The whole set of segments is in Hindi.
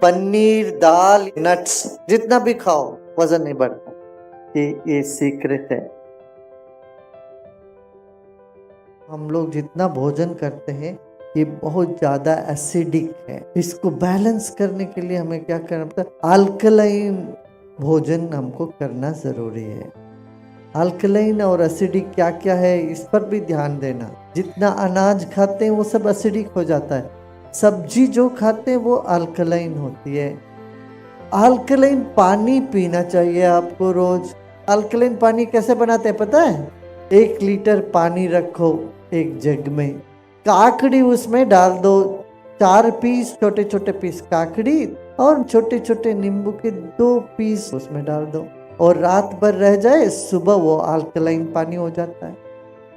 पनीर, दाल, नट्स जितना भी खाओ वजन नहीं बढ़ता। ये सीक्रेट है। हम लोग जितना भोजन करते हैं ये बहुत ज्यादा एसिडिक है। इसको बैलेंस करने के लिए हमें क्या करना पड़ता है? अल्कलाइन भोजन हमको करना जरूरी है। अल्कलाइन और एसिडिक क्या क्या है इस पर भी ध्यान देना। जितना अनाज खाते हैं वो सब एसिडिक हो जाता है। सब्जी जो खाते हैं वो अल्कलाइन होती है। अल्कलाइन पानी पीना चाहिए आपको रोज। अल्कलाइन पानी कैसे बनाते हैं पता है? 1 लीटर पानी रखो एक जग में, काकड़ी उसमें डाल दो, 4 पीस छोटे छोटे पीस काकड़ी और छोटे छोटे नींबू के 2 पीस उसमें डाल दो और रात भर रह जाए, सुबह वो अल्कलाइन पानी हो जाता है।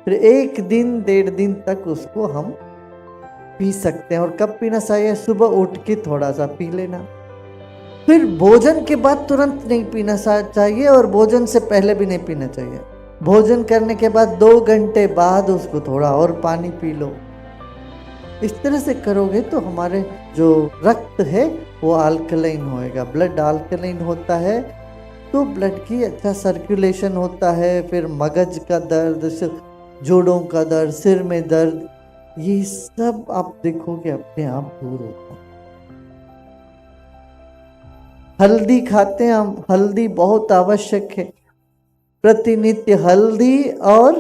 फिर 1 दिन 1.5 दिन तक उसको हम पी सकते हैं। और कब पीना चाहिए? सुबह उठ के थोड़ा सा पी लेना। फिर भोजन के बाद तुरंत नहीं पीना चाहिए और भोजन से पहले भी नहीं पीना चाहिए। भोजन करने के बाद 2 घंटे बाद उसको थोड़ा और पानी पी लो। इस तरह से करोगे तो हमारे जो रक्त है वो अल्कलाइन होएगा। ब्लड अल्कलाइन होता है तो ब्लड की अच्छा सर्कुलेशन होता है। फिर मगज का दर्द, जोड़ों का दर्द, सिर में दर्द, ये सब आप देखोगे अपने आप दूर होता है। हल्दी खाते हैं हम, हल्दी बहुत आवश्यक है। प्रतिनित्य हल्दी और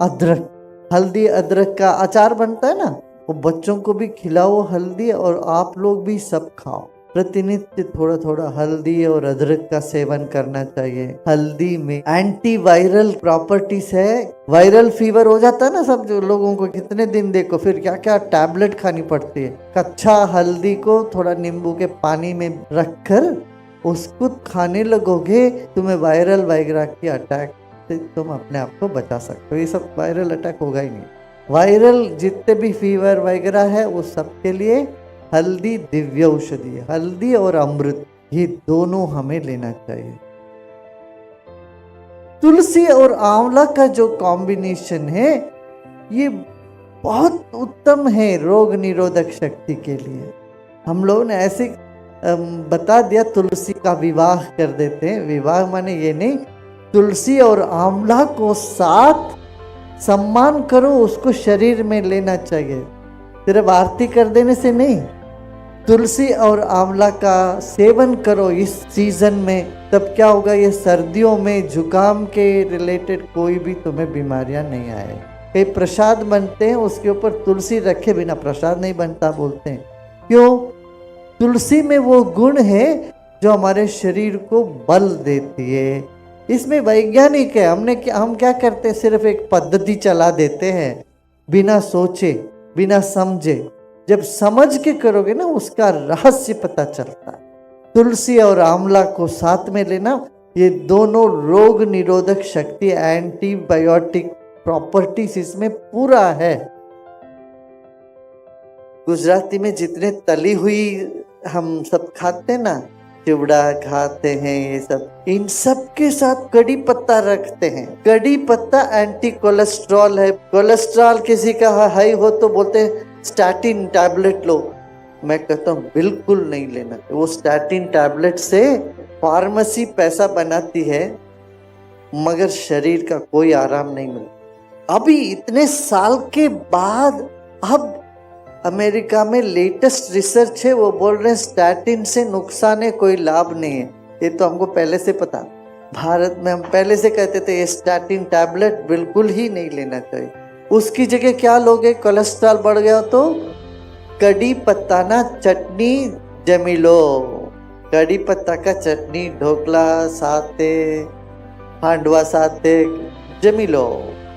अदरक, हल्दी अदरक का अचार बनता है ना, वो बच्चों को भी खिलाओ हल्दी, और आप लोग भी सब खाओ। प्रतिनित्य थोड़ा थोड़ा हल्दी और अदरक का सेवन करना चाहिए। हल्दी में एंटी वायरल प्रॉपर्टीज है। वायरल फीवर हो जाता है ना सब जो लोगों को, कितने दिन देखो फिर क्या क्या टैबलेट खानी पड़ती है। कच्चा हल्दी को थोड़ा नींबू के पानी में रखकर उसको खाने लगोगे, तुम्हें वायरल वगैरह की अटैक से तुम अपने आप को बचा सकते हो। ये सब वायरल अटैक होगा ही नहीं। वायरल जितने भी फीवर वगैरह है वो सब के लिए हल्दी दिव्य औषधि है। हल्दी और अमृत ये दोनों हमें लेना चाहिए। तुलसी और आंवला का जो कॉम्बिनेशन है ये बहुत उत्तम है रोग निरोधक शक्ति के लिए। हम लोगों ने ऐसे बता दिया तुलसी का विवाह कर देते हैं। विवाह माने ये नहीं, तुलसी और आंवला को साथ सम्मान करो, उसको शरीर में लेना चाहिए, सिर्फ आरती कर देने से नहीं। तुलसी और आंवला का सेवन करो इस सीजन में, तब क्या होगा, ये सर्दियों में जुकाम के रिलेटेड कोई भी तुम्हें बीमारियां नहीं आए। कई प्रसाद बनते हैं उसके ऊपर तुलसी रखे बिना प्रसाद नहीं बनता बोलते हैं। क्यों? तुलसी में वो गुण है जो हमारे शरीर को बल देती है। इसमें वैज्ञानिक है। हम क्या करते हैं, सिर्फ एक पद्धति चला देते हैं बिना सोचे बिना समझे। जब समझ के करोगे ना उसका रहस्य पता चलता है। तुलसी और आंवला को साथ में लेना, ये दोनों रोग निरोधक शक्ति, एंटीबायोटिक प्रॉपर्टीज इसमें पूरा है। गुजराती में जितने तली हुई हम सब खाते ना, चिवड़ा खाते हैं, ये सब, इन सब के साथ कड़ी पत्ता रखते हैं। कड़ी पत्ता एंटी कोलेस्ट्रॉल है। कोलेस्ट्रॉल किसी का हाई हो तो बोलते हैं स्टैटिन टैबलेट लो। मैं कहता हूँ बिल्कुल नहीं लेना। वो स्टैटिन टैबलेट से फार्मेसी पैसा बनाती है मगर शरीर का कोई आराम नहीं मिलता। अभी इतने साल के बाद अब अमेरिका में लेटेस्ट रिसर्च है, वो बोल रहे हैं स्टैटिन से नुकसान है, कोई लाभ नहीं है। ये तो हमको पहले से पता। भारत में हम पहले से कहते थे ये स्टैटिन टैबलेट बिल्कुल ही नहीं लेना चाहिए। उसकी जगह क्या लोगे, कोलेस्ट्रॉल बढ़ गया तो कड़ी पत्ता ना चटनी जमी लो। कड़ी पत्ता का चटनी, ढोकला साथे, हांडवा साथे जमी लो।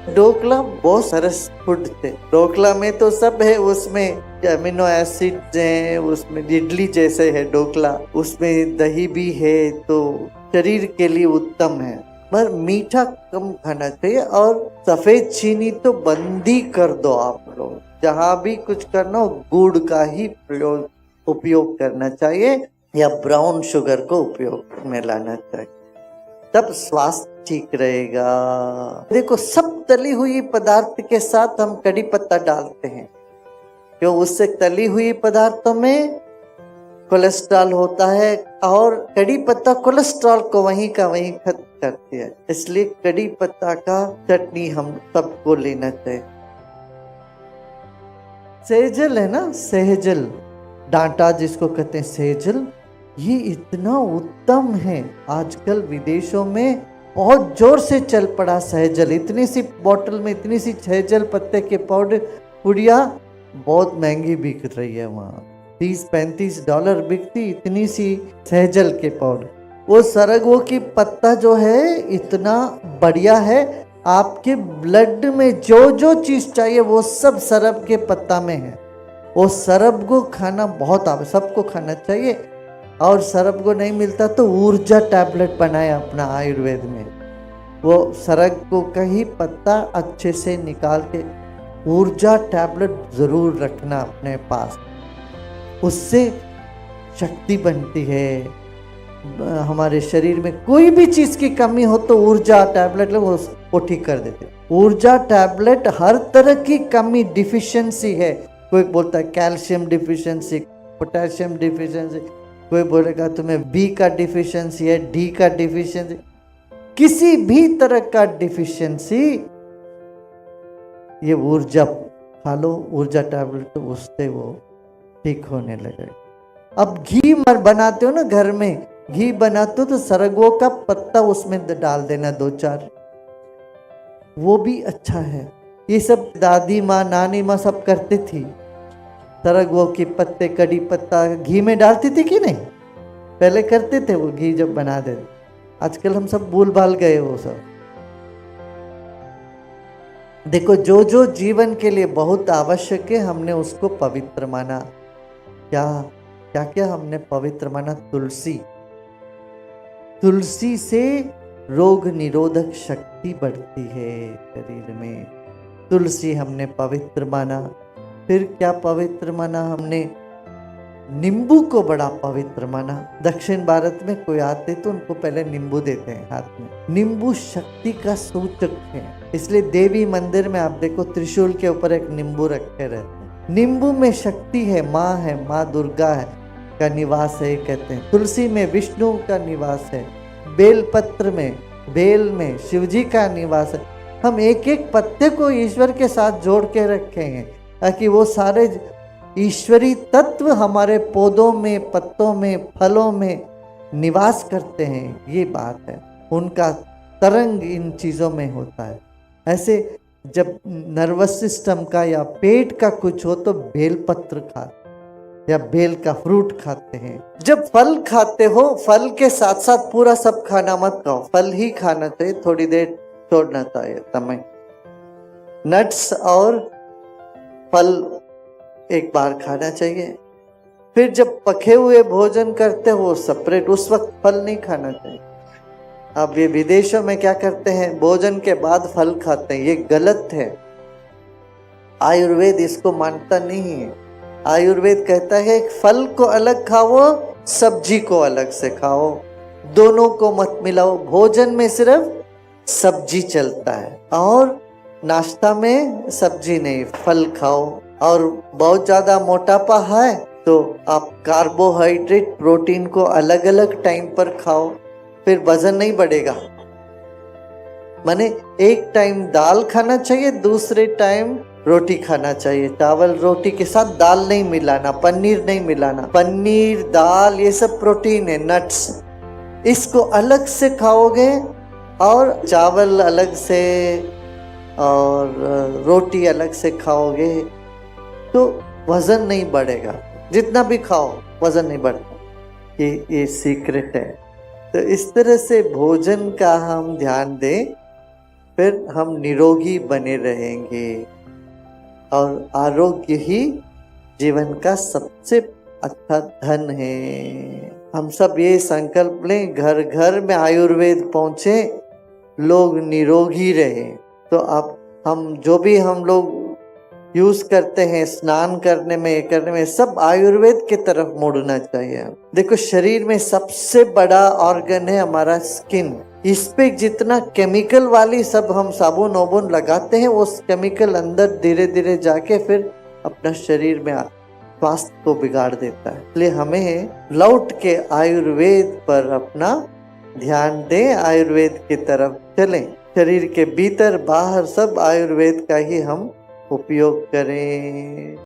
ढोकला बहुत सरस फूड थे। ढोकला में तो सब है, उसमें अमीनो एसिड है, उसमें इडली जैसे है ढोकला, उसमें दही भी है, तो शरीर के लिए उत्तम है। पर मीठा कम खाना चाहिए और सफेद चीनी तो बंद ही कर दो। आप लोग जहाँ भी कुछ करना हो गुड़ का ही उपयोग करना चाहिए या ब्राउन शुगर को उपयोग में लाना चाहिए, तब स्वास्थ्य ठीक रहेगा। देखो सब तली हुई पदार्थ के साथ हम कड़ी पत्ता डालते हैं, क्यों? उससे तली हुई पदार्थों में कोलेस्ट्रॉल होता है और कड़ी पत्ता कोलेस्ट्रॉल को वहीं का वहीं खत्म करती है। इसलिए कड़ी पत्ता का चटनी हम सबको लेना चाहिए। सेजल है ना, सेजल, डांटा जिसको कहते हैं सेजल, ये इतना उत्तम है। आजकल विदेशों में बहुत जोर से चल पड़ा सहजल। इतनी सी बोतल में इतनी सी सहजल पत्ते के पाउडर पुड़िया बहुत महंगी बिक रही है वहाँ, $30-35 बिकती इतनी सी सहजल के पाउडर। वो सरगवो की पत्ता जो है इतना बढ़िया है, आपके ब्लड में जो जो चीज चाहिए वो सब सरब के पत्ता में है। वो सरब को खाना बहुत सबको खाना चाहिए। और सरब को नहीं मिलता तो ऊर्जा टैबलेट बनाए अपना आयुर्वेद में। वो सरग को का ही पत्ता अच्छे से निकाल के ऊर्जा टैबलेट जरूर रखना अपने पास, उससे शक्ति बनती है। हमारे शरीर में कोई भी चीज की कमी हो तो ऊर्जा टैबलेट वो ठीक कर देते। ऊर्जा टैबलेट हर तरह की कमी डिफिशियंसी है, कोई बोलता है कैल्शियम डिफिशियंसी, पोटेशियम डिफिशियंसी, कोई बोलेगा तुम्हें बी का डिफिशियंसी है, डी का डिफिशियंसी, किसी भी तरह का डिफिशियंसी, ये ऊर्जा खा लो, ऊर्जा टैबलेट, तो उससे वो ठीक होने लगेगा। अब घी मर बनाते हो ना घर में, घी बनाते हो तो सरगवो का पत्ता उसमें डाल देना 2-4, वो भी अच्छा है। ये सब दादी माँ नानी माँ सब करती थी। सरगवो के पत्ते कड़ी पत्ता घी में डालती थी कि नहीं, पहले करते थे वो घी जब बना देते। आजकल हम सब भूल भाल गए वो सब। देखो जो जो जीवन के लिए बहुत आवश्यक है हमने उसको पवित्र माना। क्या क्या क्या हमने पवित्र माना? तुलसी, तुलसी से रोग निरोधक शक्ति बढ़ती है शरीर में, तुलसी हमने पवित्र माना। फिर क्या पवित्र माना हमने? नींबू को बड़ा पवित्र माना। दक्षिण भारत में कोई आते तो उनको पहले नींबू देते हैं हाथ में। नींबू शक्ति का सूचक है, इसलिए देवी मंदिर में आप देखो त्रिशूल के ऊपर एक नींबू रखे रहते हैं। नींबू में शक्ति है, माँ दुर्गा है का निवास है कहते हैं। तुलसी में विष्णु का निवास है, बेल पत्र में, बेल में शिव जी का निवास है। हम एक एक पत्ते को ईश्वर के साथ जोड़ के रखे हैं ताकि वो सारे ईश्वरी तत्व हमारे पौधों में, पत्तों में, फलों में निवास करते हैं। ये बात है, उनका तरंग इन चीज़ों में होता है। ऐसे जब नर्वस सिस्टम का या पेट का कुछ हो तो बेल पत्र खाते या बेल का फ्रूट खाते हैं। जब फल खाते हो, फल के साथ साथ पूरा सब खाना मत खाओ, फल ही खाना चाहिए, थोड़ी देर छोड़ना चाहिए समय। नट्स और फल एक बार खाना चाहिए। फिर जब पके हुए भोजन करते हो सेपरेट, उस वक्त फल नहीं खाना चाहिए। अब ये विदेशों में क्या करते हैं, भोजन के बाद फल खाते हैं, ये गलत है। आयुर्वेद इसको मानता नहीं है। आयुर्वेद कहता है फल को अलग खाओ, सब्जी को अलग से खाओ, दोनों को मत मिलाओ। भोजन में सिर्फ सब्जी चलता है और नाश्ता में सब्जी नहीं, फल खाओ। और बहुत ज्यादा मोटापा है तो आप कार्बोहाइड्रेट प्रोटीन को अलग अलग टाइम पर खाओ, फिर वजन नहीं बढ़ेगा। माने एक टाइम दाल खाना चाहिए, दूसरे टाइम रोटी खाना चाहिए। चावल रोटी के साथ दाल नहीं मिलाना, पनीर नहीं मिलाना। पनीर, दाल ये सब प्रोटीन है, नट्स, इसको अलग से खाओगे और चावल अलग से और रोटी अलग से खाओगे तो वजन नहीं बढ़ेगा। जितना भी खाओ वजन नहीं बढ़ता। ये सीक्रेट है। तो इस तरह से भोजन का हम ध्यान दें, फिर हम निरोगी बने रहेंगे और आरोग्य ही जीवन का सबसे अच्छा धन है। हम सब ये संकल्प लें, घर घर में आयुर्वेद पहुंचे, लोग निरोगी रहे। तो अब हम जो भी हम लोग यूज करते हैं स्नान करने में सब आयुर्वेद की तरफ मुड़ना चाहिए। देखो शरीर में सबसे बड़ा ऑर्गन है हमारा स्किन। इस पे जितना केमिकल वाली सब हम साबुन वाबुन लगाते हैं, वो केमिकल अंदर धीरे धीरे जाके फिर अपना शरीर में स्वास्थ्य को बिगाड़ देता है। इसलिए हमें लौट के आयुर्वेद पर अपना ध्यान दें, आयुर्वेद की तरफ चलें। शरीर के भीतर बाहर सब आयुर्वेद का ही हम उपयोग करें।